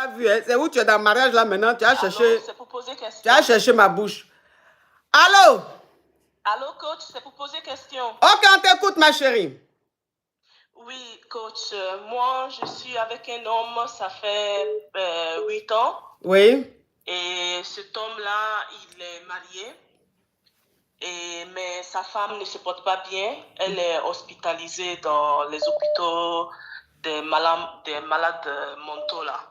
vu, hein? C'est où tu es dans le mariage là maintenant, tu as cherché. C'est pour poser question. Tu as cherché ma bouche. Allô? Allô, coach, c'est pour poser question. Ok, on t'écoute, ma chérie. Oui, coach, moi, je suis avec un homme, ça fait 8 ans. Oui. Et cet homme-là, il est marié. Mais sa femme ne se porte pas bien. Elle est hospitalisée dans les hôpitaux des malades mentaux, là.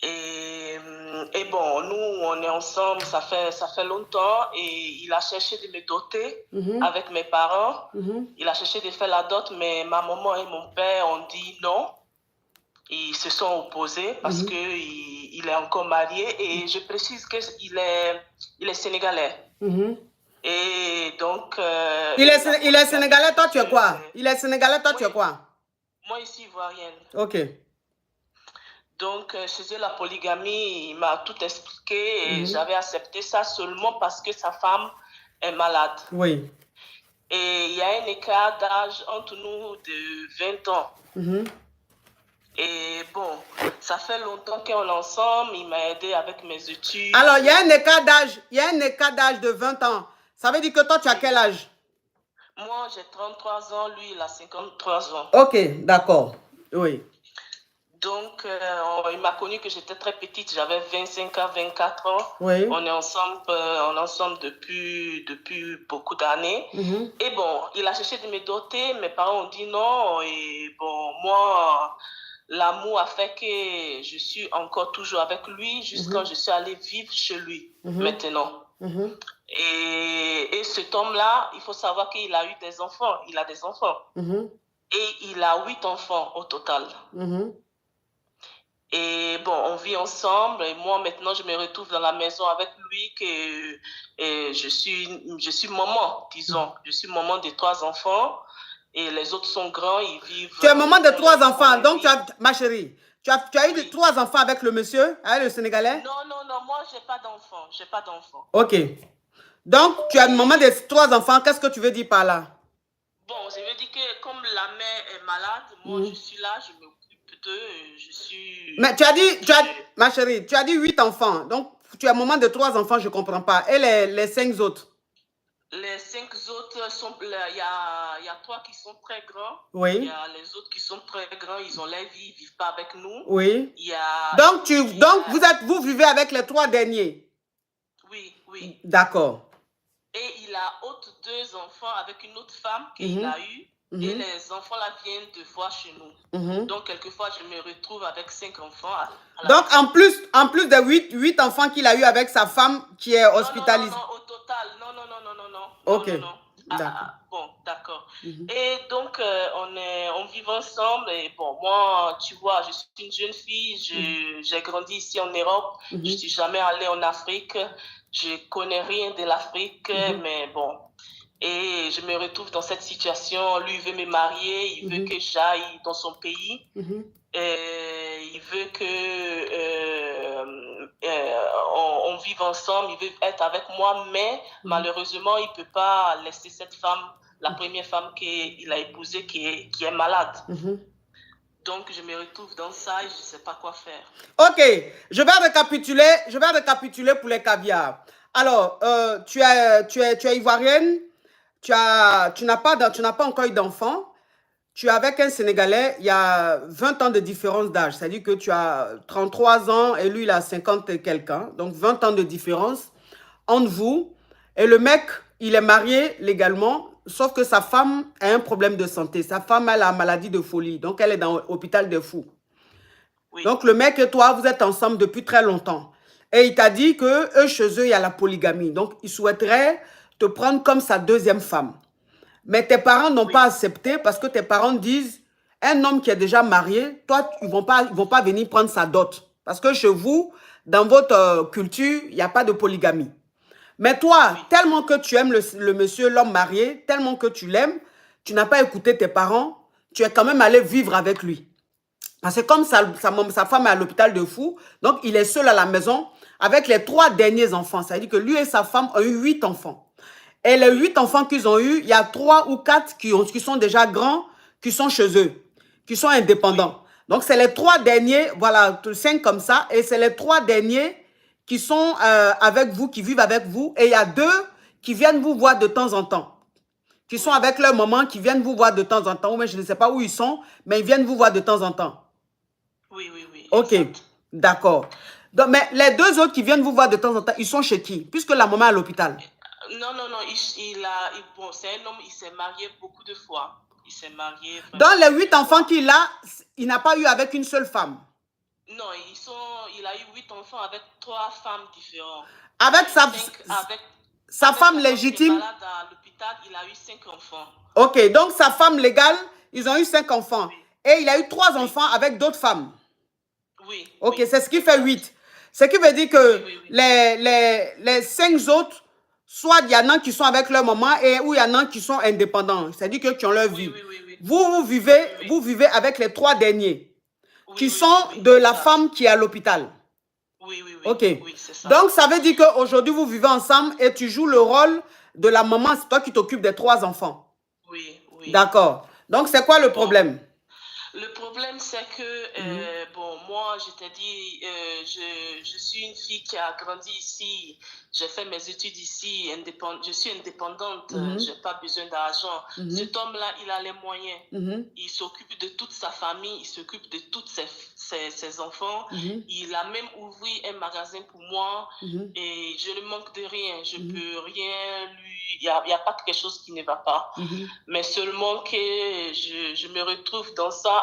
Et bon, nous, on est ensemble, ça fait longtemps, et il a cherché de me doter avec mes parents. Il a cherché de faire la dot, mais ma maman et mon père ont dit non. Ils se sont opposés parce qu'il est encore marié, et je précise qu'il est sénégalais. Et donc... il est sénégalais, toi tu es quoi? Il est sénégalais, toi tu es quoi? Moi ici, ivoirienne. Ok. Donc, chez la polygamie, il m'a tout expliqué, et j'avais accepté ça seulement parce que sa femme est malade. Oui. Et il y a un écart d'âge entre nous de 20 ans. Et bon, ça fait longtemps qu'on est ensemble, il m'a aidé avec mes études. Alors, il y a un écart d'âge de 20 ans. Ça veut dire que toi, tu as quel âge? Moi, j'ai 33 ans, lui, il a 53 ans. Ok, d'accord. Oui. Donc, il m'a connu que j'étais très petite, j'avais 25 à 24 ans. Oui. On est ensemble depuis beaucoup d'années. Et bon, il a cherché de me doter, mes parents ont dit non. Et bon, moi, l'amour a fait que je suis encore toujours avec lui jusqu'à je suis allée vivre chez lui maintenant. Et cet homme-là, il faut savoir qu'il a eu des enfants. Il a des enfants. Et il a 8 enfants au total. Et bon, on vit ensemble, et moi maintenant je me retrouve dans la maison avec lui, que je suis maman, disons. Je suis maman de 3 enfants, et les autres sont grands, ils vivent... Tu es maman de 3 enfants, donc tu as, ma chérie, tu as eu 3 enfants avec le monsieur, avec le Sénégalais? Non, moi j'ai pas d'enfants, Ok. Donc tu as maman de 3 enfants, qu'est-ce que tu veux dire par là? Bon, je veux dire que comme la mère est malade, moi je suis là, je m'occupe d'eux, je suis... Mais ma chérie, tu as dit 8 enfants, donc tu as maman de 3 enfants, je ne comprends pas. Et les 5 autres? Les 5 autres sont... Il y a 3 qui sont très grands. Oui. Il y a les autres qui sont très grands, ils ont leur vie, ils ne vivent pas avec nous. Oui. Il y a... Donc, vous vivez avec les 3 derniers? Oui. D'accord. Et il a autres 2 enfants avec une autre femme qu'il a eue. Et les enfants là viennent 2 fois chez nous. Donc, quelquefois, je me retrouve avec 5 enfants. Donc, en plus de 8 enfants qu'il a eu avec sa femme qui est hospitalisée. Non, au total. Non. Ok. Bon, d'accord. Et donc, on vit ensemble. Et bon, moi, tu vois, je suis une jeune fille. J'ai grandi ici en Europe. Je ne suis jamais allée en Afrique. Je ne connais rien de l'Afrique. Mais bon... Et je me retrouve dans cette situation. Lui, il veut me marier, il veut que j'aille dans son pays. Et il veut que on vive ensemble, il veut être avec moi, mais malheureusement, il ne peut pas laisser cette femme, la première femme qu'il a épousée, qui est malade. Donc, je me retrouve dans ça et je ne sais pas quoi faire. Ok, je vais récapituler pour les caviars. Alors, tu es ivoirienne. Tu n'as pas encore eu d'enfant. Tu es avec un Sénégalais, il y a 20 ans de différence d'âge. C'est-à-dire que tu as 33 ans et lui, il a 50 et quelques ans. Donc, 20 ans de différence entre vous. Et le mec, il est marié légalement, sauf que sa femme a un problème de santé. Sa femme a la maladie de folie. Donc, elle est dans l'hôpital des fous. Oui. Donc, le mec et toi, vous êtes ensemble depuis très longtemps. Et il t'a dit que eux, chez eux, il y a la polygamie. Donc, il souhaiterait te prendre comme sa deuxième femme. Mais tes parents n'ont pas accepté parce que tes parents disent, un homme qui est déjà marié, toi, ils vont pas venir prendre sa dot. Parce que chez vous, dans votre culture, il n'y a pas de polygamie. Mais toi, tellement que tu aimes le monsieur, l'homme marié, tellement que tu l'aimes, tu n'as pas écouté tes parents, tu es quand même allé vivre avec lui. Parce que comme sa femme est à l'hôpital de fou, donc il est seul à la maison avec les 3 derniers enfants. Ça veut dire que lui et sa femme ont eu 8 enfants. Et les 8 enfants qu'ils ont eus, il y a 3 ou 4 qui sont déjà grands, qui sont chez eux, qui sont indépendants. Donc, c'est les 3 derniers, voilà, 5 comme ça, et c'est les 3 derniers qui sont avec vous, qui vivent avec vous, et il y a 2 qui viennent vous voir de temps en temps, qui sont avec leur maman, qui viennent vous voir de temps en temps, ou même je ne sais pas où ils sont, mais ils viennent vous voir de temps en temps. Oui, oui, oui. Ok, d'accord. Mais les 2 autres qui viennent vous voir de temps en temps, ils sont chez qui? Puisque la maman est à l'hôpital. Non, non, non, bon, c'est un homme, il s'est marié beaucoup de fois. Il s'est marié. Dans les 8 enfants qu'il a, il n'a pas eu avec une seule femme. Non, il a eu 8 enfants avec 3 femmes différentes. Avec sa femme légitime. Malade à l'hôpital, il a eu 5 enfants. Ok, donc sa femme légale, ils ont eu 5 enfants. Oui. Et il a eu 3 enfants avec d'autres femmes. Oui. Ok, oui, c'est ce qui fait 8. Ce qui veut dire que les 5 autres, soit il y en a qui sont avec leur maman ou il y en a qui sont indépendants. C'est-à-dire que qui ont leur vie. Vous vivez avec les 3 derniers qui sont de la femme qui est à l'hôpital. Oui, oui, oui. Ok. Oui, c'est ça. Donc, ça veut dire qu'aujourd'hui, vous vivez ensemble et tu joues le rôle de la maman. C'est toi qui t'occupes des 3 enfants. Oui, oui. D'accord. Donc, c'est quoi le problème? Le problème, c'est que, bon, moi, je t'ai dit, je suis une fille qui a grandi ici. J'ai fait mes études ici. Je suis indépendante. Je n'ai pas besoin d'argent. Cet homme-là, il a les moyens. Il s'occupe de toute sa famille. Il s'occupe de tous ses enfants. Il a même ouvert un magasin pour moi. Et je ne manque de rien. Je ne peux rien lui... Il n'y a pas quelque chose qui ne va pas. Mais seulement que je me retrouve dans ça.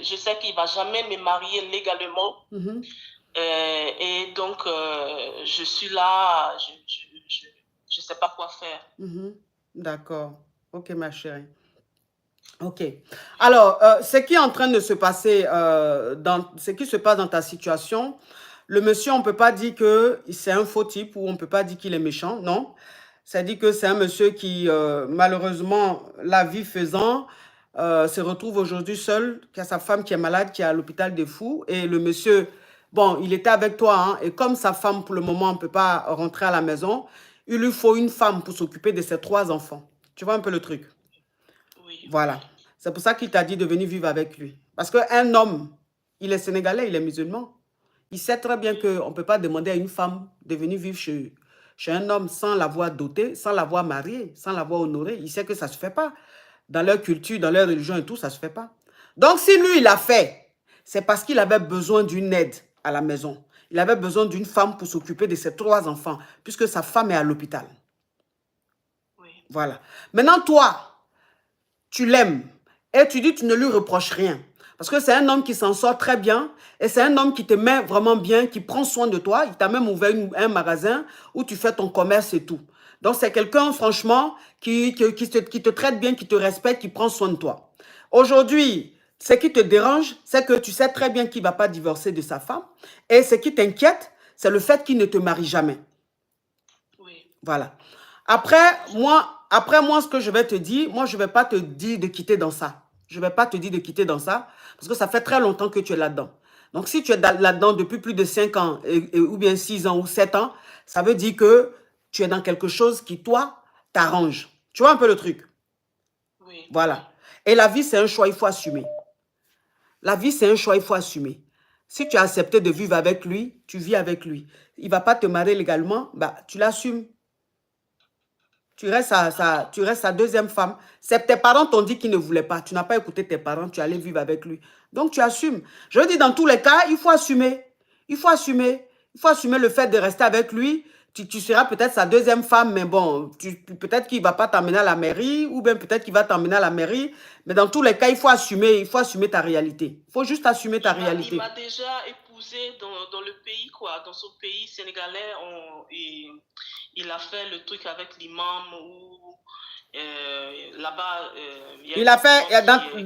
Je sais qu'il ne va jamais me marier légalement. Et donc, je suis là. Je ne sais pas quoi faire. D'accord. Ok, ma chérie. Ok. Alors, ce qui est en train de se passer, ce qui se passe dans ta situation, le monsieur, on ne peut pas dire que c'est un faux type ou on ne peut pas dire qu'il est méchant, non. C'est-à-dire que c'est un monsieur qui, malheureusement, la vie faisant, se retrouve aujourd'hui seul, qui a sa femme qui est malade, qui est à l'hôpital des fous. Et le monsieur, bon, il était avec toi, hein, et comme sa femme, pour le moment, ne peut pas rentrer à la maison, il lui faut une femme pour s'occuper de ses 3 enfants. Tu vois un peu le truc? Oui. Voilà. C'est pour ça qu'il t'a dit de venir vivre avec lui. Parce qu'un homme, il est sénégalais, il est musulman. Il sait très bien qu'on ne peut pas demander à une femme de venir vivre chez un homme sans l'avoir doté, sans l'avoir marié, sans l'avoir honoré. Il sait que ça ne se fait pas. Dans leur culture, dans leur religion et tout, ça ne se fait pas. Donc, si lui, il l'a fait, c'est parce qu'il avait besoin d'une aide à la maison. Il avait besoin d'une femme pour s'occuper de ses 3 enfants, puisque sa femme est à l'hôpital. Oui. Voilà. Maintenant, toi, tu l'aimes et tu dis que tu ne lui reproches rien. Parce que c'est un homme qui s'en sort très bien et c'est un homme qui te met vraiment bien, qui prend soin de toi. Il t'a même ouvert un magasin où tu fais ton commerce et tout. Donc, c'est quelqu'un, franchement, qui te traite bien, qui te respecte, qui prend soin de toi. Aujourd'hui, ce qui te dérange, c'est que tu sais très bien qu'il ne va pas divorcer de sa femme. Et ce qui t'inquiète, c'est le fait qu'il ne te marie jamais. Oui. Voilà. Après, moi, ce que je vais te dire, moi, je ne vais pas te dire de quitter dans ça. Je ne vais pas te dire de quitter dans ça, parce que ça fait très longtemps que tu es là-dedans. Donc, si tu es là-dedans depuis plus de 5 ans, ou bien 6 ans ou 7 ans, ça veut dire que tu es dans quelque chose qui, toi, t'arrange. Tu vois un peu le truc? Oui. Voilà. Et la vie, c'est un choix, il faut assumer. La vie, c'est un choix, il faut assumer. Si tu as accepté de vivre avec lui, tu vis avec lui. Il ne va pas te marier légalement, bah, tu l'assumes. Tu restes sa deuxième femme. Tes parents t'ont dit qu'ils ne voulaient pas. Tu n'as pas écouté tes parents, tu allais vivre avec lui. Donc, tu assumes. Je veux dire, dans tous les cas, il faut assumer. Il faut assumer. Il faut assumer le fait de rester avec lui. Tu seras peut-être sa deuxième femme, mais bon, peut-être qu'il ne va pas t'emmener à la mairie, ou bien peut-être qu'il va t'emmener à la mairie. Mais dans tous les cas, il faut assumer ta réalité. Il faut juste assumer ta réalité. Il m'a déjà épousé dans le pays, quoi. Dans son pays sénégalais, il a fait le truc avec l'imam ou là-bas. Il a fait,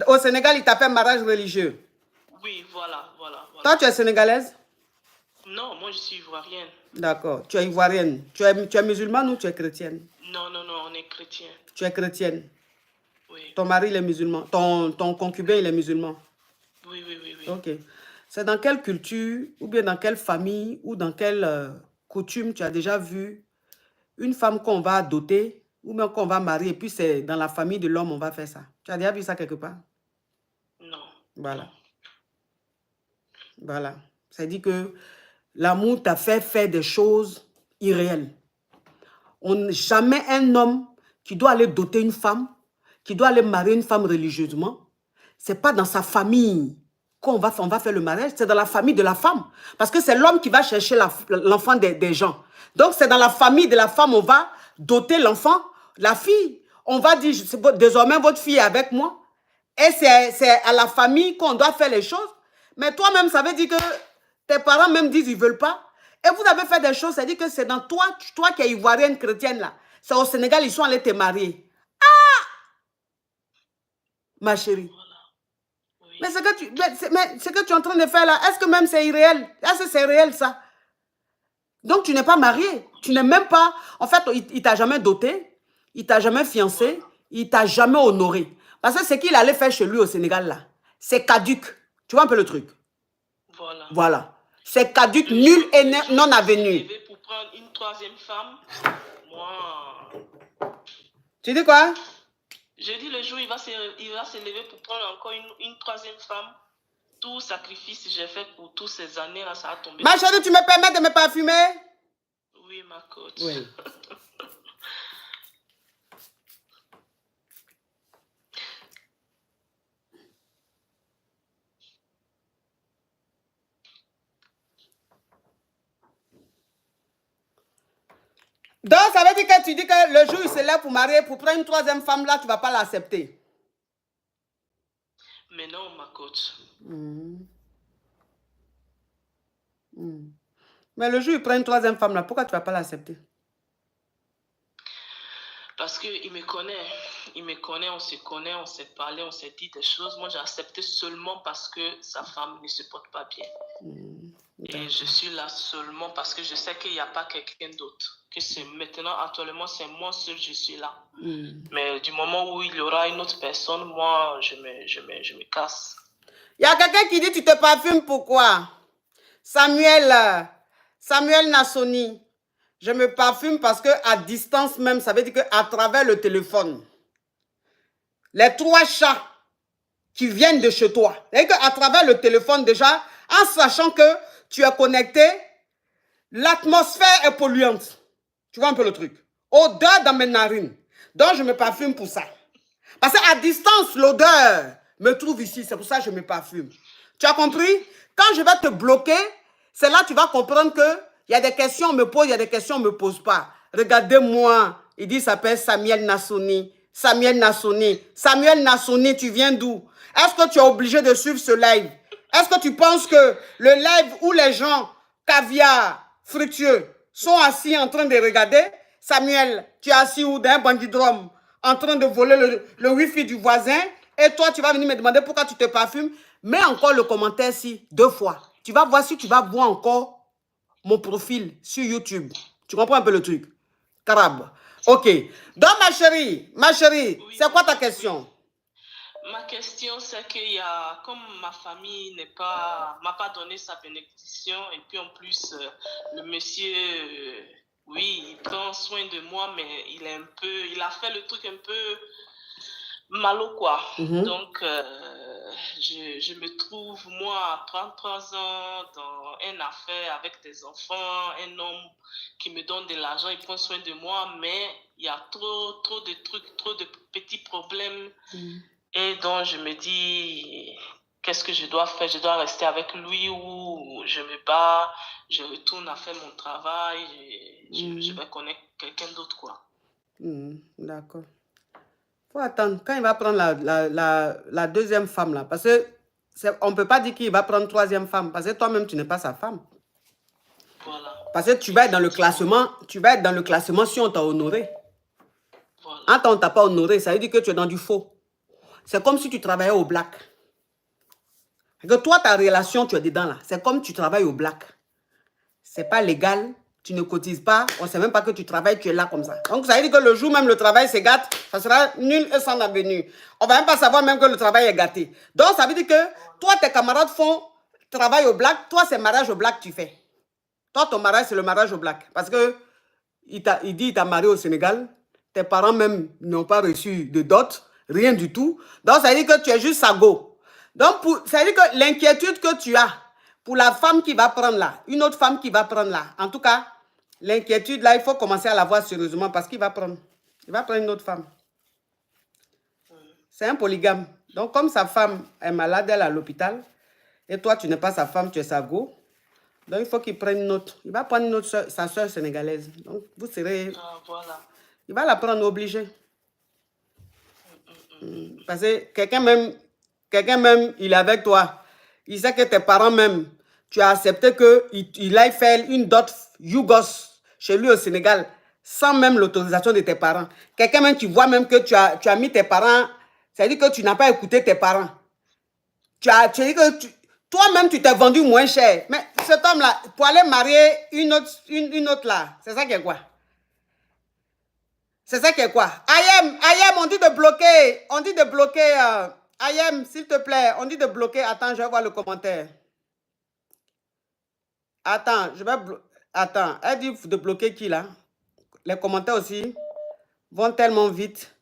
au Sénégal, il t'a fait mariage religieux. Oui, voilà. Toi, tu es sénégalaise? Non, moi, je suis ivoirienne. D'accord. Tu es ivoirienne. Tu es musulmane ou tu es chrétienne? Non, on est chrétien. Tu es chrétienne? Oui. Ton mari, il est musulman. Ton concubin, il est musulman? Oui. Ok. C'est dans quelle culture, ou bien dans quelle famille, ou dans quelle coutume tu as déjà vu une femme qu'on va doter, ou bien qu'on va marier, et puis c'est dans la famille de l'homme, on va faire ça? Tu as déjà vu ça quelque part? Non. Voilà. Voilà. Ça dit que l'amour t'a fait faire des choses irréelles. Jamais un homme qui doit aller doter une femme, qui doit aller marier une femme religieusement, c'est pas dans sa famille qu'on va faire le mariage, c'est dans la famille de la femme. Parce que c'est l'homme qui va chercher l'enfant des gens. Donc c'est dans la famille de la femme, on va doter l'enfant, la fille. On va dire, désormais votre fille est avec moi. Et c'est à la famille qu'on doit faire les choses. Mais toi-même, ça veut dire que tes parents même disent qu'ils ne veulent pas. Et vous avez fait des choses, ça veut dire que c'est dans toi qui es ivoirienne chrétienne là. C'est au Sénégal, ils sont allés te marier. Ah! Ma chérie. Oui. Mais ce que tu es en train de faire là, est-ce que même c'est irréel? Est-ce que c'est réel ça? Donc tu n'es pas marié. Tu n'es même pas... En fait, il ne t'a jamais doté. Il ne t'a jamais fiancé. Il ne t'a jamais honoré. Parce que ce qu'il allait faire chez lui au Sénégal là, c'est caduc. Tu vois un peu le truc? Voilà. Voilà. C'est caduc, nul et non avenu. Pour prendre une troisième femme, moi... Tu dis quoi? Je dis le jour où il va se lever pour prendre encore une troisième femme. Tout sacrifice que j'ai fait pour toutes ces années-là, ça a tombé. Ma chérie, tu me permets de me parfumer? Oui, ma coach. Oui. Donc, ça veut dire que tu dis que le jour où il se lève pour marier, pour prendre une troisième femme, là, tu ne vas pas l'accepter. Mais non, ma coach. Mais le jour où il prend une troisième femme, là, pourquoi tu ne vas pas l'accepter? Parce qu'il me connaît. Il me connaît, on se connaît, on s'est parlé, on s'est dit des choses. Moi, j'ai accepté seulement parce que sa femme ne se porte pas bien. Et je suis là seulement parce que je sais qu'il n'y a pas quelqu'un d'autre. Que c'est maintenant, actuellement, c'est moi seul, je suis là. Mais du moment où il y aura une autre personne, moi, je me casse. Il y a quelqu'un qui dit, tu te parfumes, pourquoi? Samuel Nassoni, je me parfume parce qu'à distance même, ça veut dire qu'à travers le téléphone, les 3 chats qui viennent de chez toi, c'est-à-dire qu'à travers le téléphone déjà, en sachant que tu es connecté, l'atmosphère est polluante. Tu vois un peu le truc? Odeur dans mes narines. Donc, je me parfume pour ça. Parce qu'à distance, l'odeur me trouve ici. C'est pour ça que je me parfume. Tu as compris? Quand je vais te bloquer, c'est là que tu vas comprendre qu'il y a des questions, on me pose, il y a des questions, on ne me pose pas. Regardez-moi. Il dit, il s'appelle Samuel Nassoni. Samuel Nassoni. Samuel Nassoni, tu viens d'où? Est-ce que tu es obligé de suivre ce live? Est-ce que tu penses que le live où les gens, caviar, fructueux, sont assis en train de regarder? Samuel, tu es assis où? Dans un bandidrome, en train de voler le wifi du voisin, et toi, tu vas venir me demander pourquoi tu te parfumes. Mets encore le commentaire si 2 fois. Tu vas voir si tu vas voir encore mon profil sur YouTube. Tu comprends un peu le truc? Carabe. Ok. Donc, ma chérie, oui, c'est quoi ta question? Ma question, c'est qu'il y a, comme ma famille m'a pas donné sa bénédiction, et puis en plus, le monsieur, oui, il prend soin de moi, mais il a fait le truc un peu malo, quoi. Donc, je me trouve, moi, à 33 ans, dans une affaire avec des enfants, un homme qui me donne de l'argent, il prend soin de moi, mais il y a trop de trucs, trop de petits problèmes. Et donc, je me dis, qu'est-ce que je dois faire? Je dois rester avec lui ou je me bats, je retourne à faire mon travail, je vais connaître quelqu'un d'autre, quoi. D'accord. Faut attendre. Quand il va prendre la deuxième femme, là, parce qu'on ne peut pas dire qu'il va prendre troisième femme, parce que toi-même, tu n'es pas sa femme. Voilà. Parce que tu vas être dans le classement, si on t'a honoré. Voilà. Quand on ne t'a pas honoré, ça veut dire que tu es dans du faux. C'est comme si tu travaillais au black. Que toi, ta relation, tu es dedans là. C'est comme tu travailles au black. C'est pas légal. Tu ne cotises pas. On ne sait même pas que tu travailles, tu es là comme ça. Donc, ça veut dire que le jour même le travail se gâte, ça sera nul et sans avenue. On ne va même pas savoir même que le travail est gâté. Donc, ça veut dire que toi, tes camarades font travail au black. Toi, c'est mariage au black que tu fais. Toi, ton mariage, c'est le mariage au black. Parce que il dit qu'il t'a marié au Sénégal. Tes parents même n'ont pas reçu de dot. Rien du tout. Donc, ça veut dire que tu es juste sago. Donc, ça veut dire que l'inquiétude que tu as pour la femme qui va prendre là, une autre femme qui va prendre là, en tout cas, l'inquiétude là, il faut commencer à la voir sérieusement parce qu'il va prendre. Il va prendre une autre femme. C'est un polygame. Donc, comme sa femme est malade, elle est à l'hôpital, et toi, tu n'es pas sa femme, tu es sa go. Donc, il faut qu'il prenne une autre. Il va prendre une autre soeur, sa soeur sénégalaise. Donc, vous serez... Voilà. Il va la prendre obligée. Parce que quelqu'un même, il est avec toi. Il sait que tes parents même, tu as accepté qu'il aille faire une dot Yougos chez lui au Sénégal, sans même l'autorisation de tes parents. Quelqu'un même, tu vois même que tu as mis tes parents, c'est-à-dire que tu n'as pas écouté tes parents. Tu as dit que toi-même, tu t'es vendu moins cher. Mais cet homme-là, pour aller marier une autre là, c'est ça qui est quoi? C'est ça qui est quoi? Ayem, on dit de bloquer. On dit de bloquer. Ayem, s'il te plaît, on dit de bloquer. Attends, je vais voir le commentaire. Attends, Attends, elle dit de bloquer qui là? Les commentaires aussi vont tellement vite.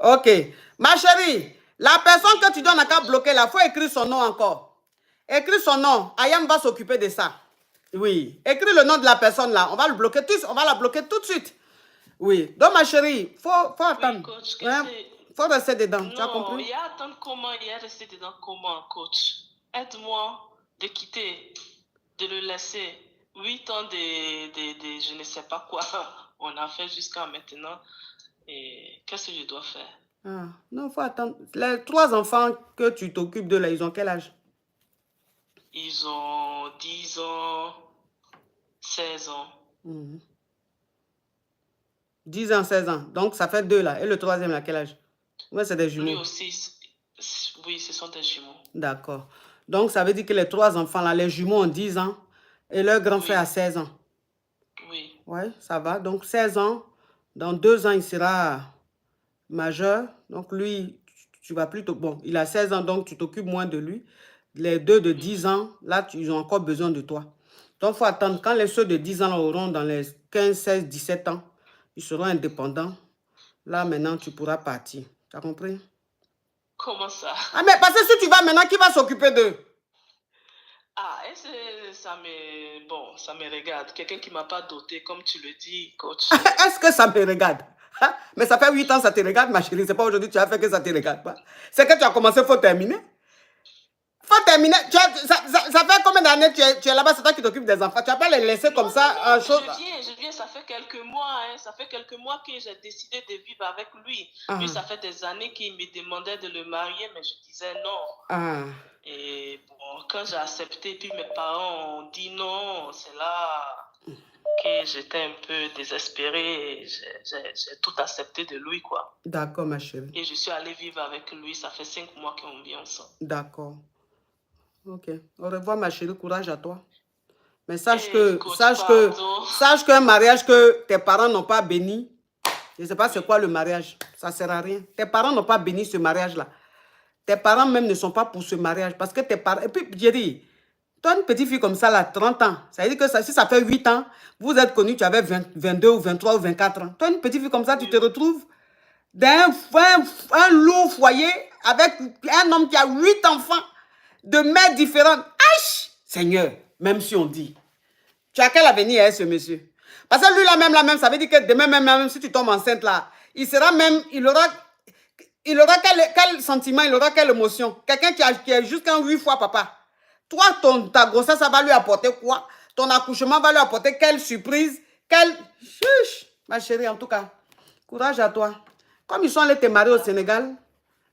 Ok. Ma chérie, la personne que tu donnes à qu'à bloquer là, il faut écrire son nom encore. Écris son nom. Ayam va s'occuper de ça. Oui. Écris le nom de la personne là. On va le bloquer tous. On va la bloquer tout de suite. Oui. Donc, ma chérie, faut attendre. Coach, faut rester dedans. Tu as compris? Non, il y a attendre comment, il y a rester dedans comment, coach. Aide-moi de quitter, de le laisser. 8 ans de je ne sais pas quoi on a fait jusqu'à maintenant. Et qu'est-ce que je dois faire? Ah, non, faut attendre. Les 3 enfants que tu t'occupes de là, ils ont quel âge? Ils ont 10 ans, 16 ans. 10 ans, 16 ans. Donc, ça fait 2 là. Et le 3e, là, quel âge? Ouais, c'est des jumeaux. Lui aussi, oui, ce sont des jumeaux. D'accord. Donc, ça veut dire que les 3 enfants là, les jumeaux ont 10 ans et leur grand frère a 16 ans. Oui. Ouais, ça va. Donc, 16 ans. Dans 2 ans, il sera majeur. Donc, lui, tu vas plutôt... Bon, il a 16 ans, donc tu t'occupes moins de lui. Les 2 de 10 ans, là, ils ont encore besoin de toi. Donc, il faut attendre. Quand les ceux de 10 ans là, auront dans les 15, 16, 17 ans, ils seront indépendants. Là, maintenant, tu pourras partir. Tu as compris? Comment ça? Ah, mais parce que si tu vas maintenant, qui va s'occuper d'eux? Ah, ça me regarde. Quelqu'un qui ne m'a pas doté, comme tu le dis, coach. Est-ce que ça me regarde? Mais ça fait 8 ans, ça te regarde, ma chérie. C'est pas aujourd'hui tu as fait que ça te regarde pas. C'est que tu as commencé, il faut terminer. Faut terminer. Ça fait combien d'années tu es là-bas? C'est toi qui t'occupes des enfants. Tu vas pas les laisser comme ça. Je viens, ça fait quelques mois. Hein, ça fait quelques mois que j'ai décidé de vivre avec lui. Lui, ça fait des années qu'il me demandait de le marier, mais je disais non. Et bon, quand j'ai accepté, puis mes parents ont dit non, c'est là que j'étais un peu désespérée. J'ai tout accepté de lui, quoi. D'accord, ma chérie. Et je suis allée vivre avec lui. Ça fait 5 mois qu'on vit ensemble. D'accord. Ok. Au revoir, ma chérie. Courage à toi. Mais sache qu'un mariage que tes parents n'ont pas béni, je ne sais pas c'est quoi le mariage. Ça ne sert à rien. Tes parents n'ont pas béni ce mariage-là. Tes parents même ne sont pas pour ce mariage. Parce que tes parents... Et puis, j'ai dit, toi, une petite fille comme ça, là, 30 ans, ça veut dire que si ça fait 8 ans, vous êtes connu, tu avais 22 ou 23 ou 24 ans. Toi, une petite fille comme ça, tu te retrouves dans un lourd foyer avec un homme qui a 8 enfants de mères différentes. Aïe! Seigneur, même si on dit, tu as quel avenir hein, ce monsieur? Parce que lui, là même, ça veut dire que demain, même si tu tombes enceinte, là, il aura quel sentiment, il aura quelle émotion? Quelqu'un qui est jusqu'à 8 fois papa. Toi, ta grossesse, ça va lui apporter quoi? Ton accouchement va lui apporter quelle surprise? Chuch, ma chérie, en tout cas, courage à toi. Comme ils sont allés te marier au Sénégal,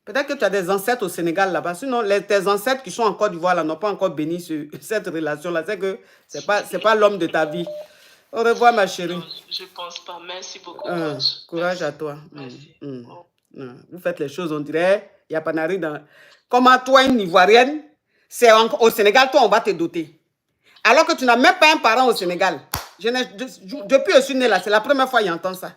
peut-être que tu as des ancêtres au Sénégal là-bas. Sinon, tes ancêtres qui sont en Côte d'Ivoire là n'ont pas encore béni cette relation-là. C'est que c'est pas l'homme de ta vie. Au revoir, ma chérie. Non, je ne pense pas. Merci beaucoup. Courage à toi. Merci. Vous faites les choses, on dirait, il n'y a pas d'arrêt dans... Comment toi, une Ivoirienne, c'est au Sénégal, toi, on va te doter. Alors que tu n'as même pas un parent au Sénégal. Depuis que je suis née là, c'est la première fois que j'entends ça.